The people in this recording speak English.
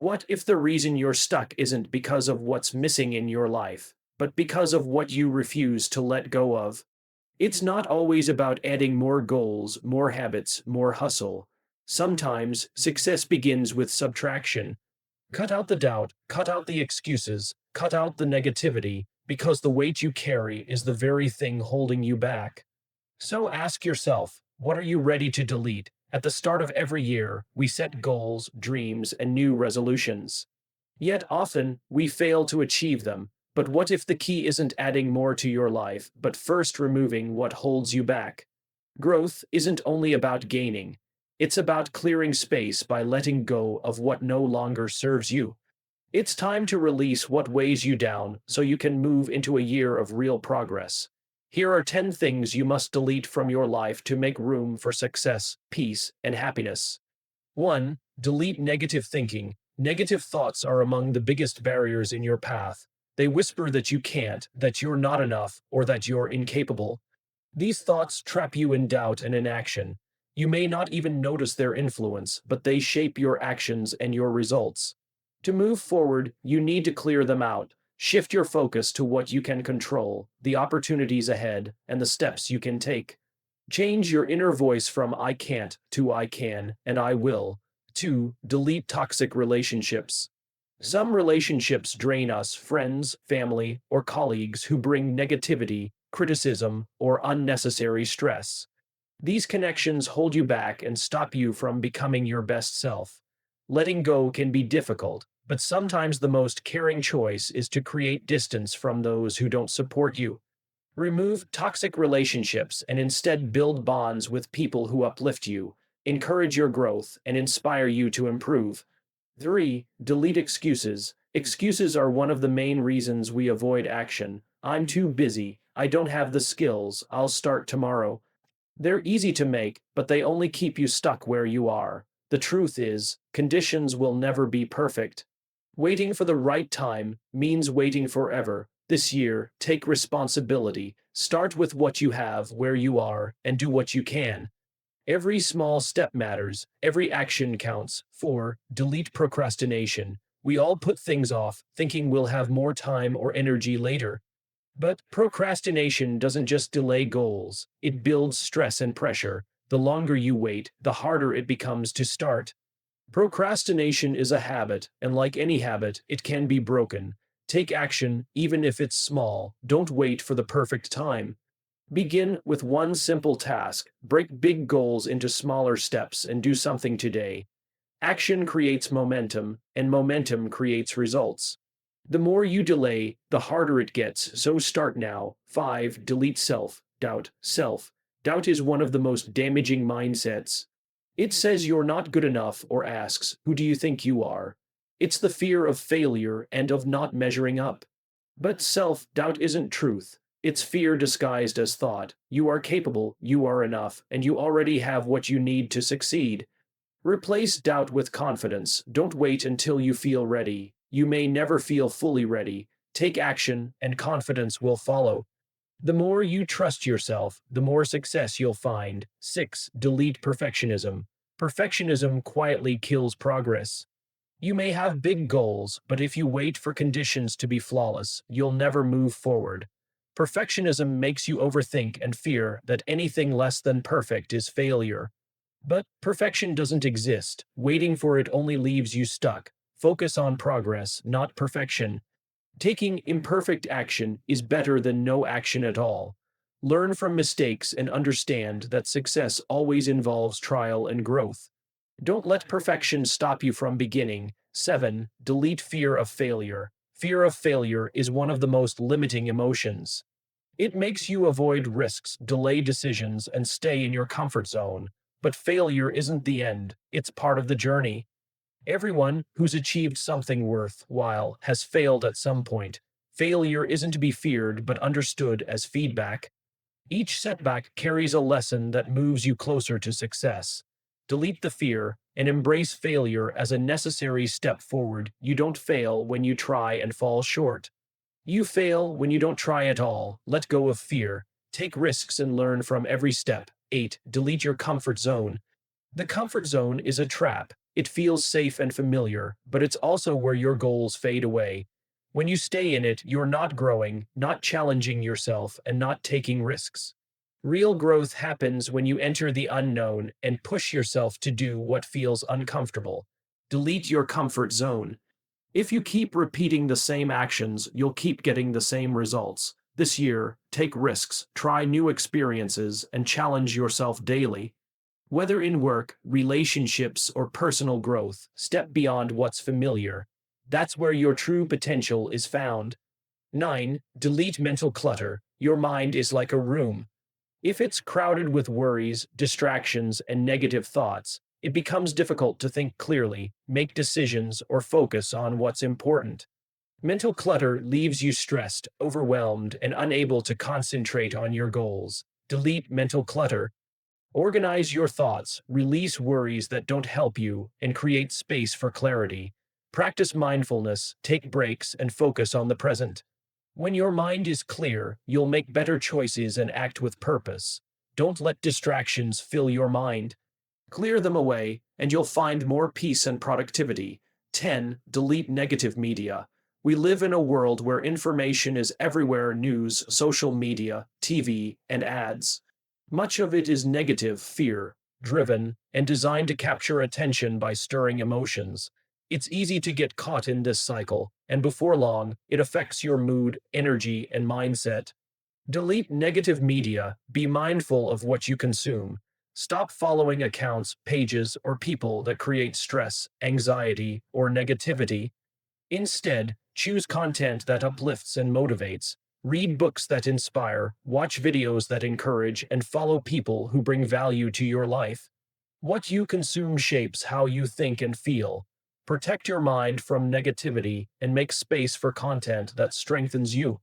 What if the reason you're stuck isn't because of what's missing in your life, but because of what you refuse to let go of? It's not always about adding more goals, more habits, more hustle. Sometimes success begins with subtraction. Cut out the doubt, cut out the excuses, cut out the negativity, because the weight you carry is the very thing holding you back. So ask yourself, what are you ready to delete? At the start of every year, we set goals, dreams, and new resolutions. Yet often, we fail to achieve them. But what if the key isn't adding more to your life, but first removing what holds you back? Growth isn't only about gaining, it's about clearing space by letting go of what no longer serves you. It's time to release what weighs you down so you can move into a year of real progress. Here are 10 things you must delete from your life to make room for success, peace, and happiness. 1. Delete negative thinking. Negative thoughts are among the biggest barriers in your path. They whisper that you can't, that you're not enough, or that you're incapable. These thoughts trap you in doubt and inaction. You may not even notice their influence, but they shape your actions and your results. To move forward, you need to clear them out. Shift your focus to what you can control, the opportunities ahead, and the steps you can take. Change your inner voice from I can't to I can and I will. 2. Delete toxic relationships. Some relationships drain us, friends, family, or colleagues who bring negativity, criticism, or unnecessary stress. These connections hold you back and stop you from becoming your best self. Letting go can be difficult, but sometimes the most caring choice is to create distance from those who don't support you. Remove toxic relationships and instead build bonds with people who uplift you, encourage your growth, and inspire you to improve. 3. Delete excuses. Excuses are one of the main reasons we avoid action. I'm too busy. I don't have the skills. I'll start tomorrow. They're easy to make, but they only keep you stuck where you are. The truth is, conditions will never be perfect. Waiting for the right time means waiting forever. This year, take responsibility. Start with what you have, where you are, and do what you can. Every small step matters. Every action counts. 4. Delete procrastination. We all put things off, thinking we'll have more time or energy later. But procrastination doesn't just delay goals, it builds stress and pressure. The longer you wait, the harder it becomes to start. Procrastination is a habit, and like any habit, it can be broken. Take action, even if it's small. Don't wait for the perfect time. Begin with one simple task. Break big goals into smaller steps and do something today. Action creates momentum, and momentum creates results. The more you delay, the harder it gets, so start now. 5. Delete self-doubt. Self-doubt is one of the most damaging mindsets. It says you're not good enough or asks, who do you think you are? It's the fear of failure and of not measuring up. But self-doubt isn't truth. It's fear disguised as thought. You are capable, you are enough, and you already have what you need to succeed. Replace doubt with confidence. Don't wait until you feel ready. You may never feel fully ready. Take action, and confidence will follow. The more you trust yourself, the more success you'll find. 6. Delete perfectionism. Perfectionism quietly kills progress. You may have big goals, but if you wait for conditions to be flawless, you'll never move forward. Perfectionism makes you overthink and fear that anything less than perfect is failure. But perfection doesn't exist. Waiting for it only leaves you stuck. Focus on progress, not perfection. Taking imperfect action is better than no action at all. Learn from mistakes and understand that success always involves trial and growth. Don't let perfection stop you from beginning. 7. Delete fear of failure. Fear of failure is one of the most limiting emotions. It makes you avoid risks, delay decisions, and stay in your comfort zone. But failure isn't the end, it's part of the journey. Everyone who's achieved something worthwhile has failed at some point. Failure isn't to be feared but understood as feedback. Each setback carries a lesson that moves you closer to success. Delete the fear and embrace failure as a necessary step forward. You don't fail when you try and fall short. You fail when you don't try at all. Let go of fear. Take risks and learn from every step. 8. Delete your comfort zone. The comfort zone is a trap. It feels safe and familiar, but it's also where your goals fade away. When you stay in it, you're not growing, not challenging yourself, and not taking risks. Real growth happens when you enter the unknown and push yourself to do what feels uncomfortable. Delete your comfort zone. If you keep repeating the same actions, you'll keep getting the same results. This year, take risks, try new experiences, and challenge yourself daily. Whether in work, relationships, or personal growth, step beyond what's familiar. That's where your true potential is found. 9. Delete mental clutter. Your mind is like a room. If it's crowded with worries, distractions, and negative thoughts, it becomes difficult to think clearly, make decisions, or focus on what's important. Mental clutter leaves you stressed, overwhelmed, and unable to concentrate on your goals. Delete mental clutter. Organize your thoughts, release worries that don't help you, and create space for clarity. Practice mindfulness, take breaks, and focus on the present. When your mind is clear, you'll make better choices and act with purpose. Don't let distractions fill your mind. Clear them away, and you'll find more peace and productivity. 10. Delete negative media. We live in a world where information is everywhere: news, social media, TV, and ads. Much of it is negative, fear driven, and designed to capture attention by stirring emotions. It's easy to get caught in this cycle, and before long, it affects your mood, energy, and mindset. Delete negative media, be mindful of what you consume. Stop following accounts, pages, or people that create stress, anxiety, or negativity. Instead, choose content that uplifts and motivates. Read books that inspire, watch videos that encourage, and follow people who bring value to your life. What you consume shapes how you think and feel. Protect your mind from negativity and make space for content that strengthens you.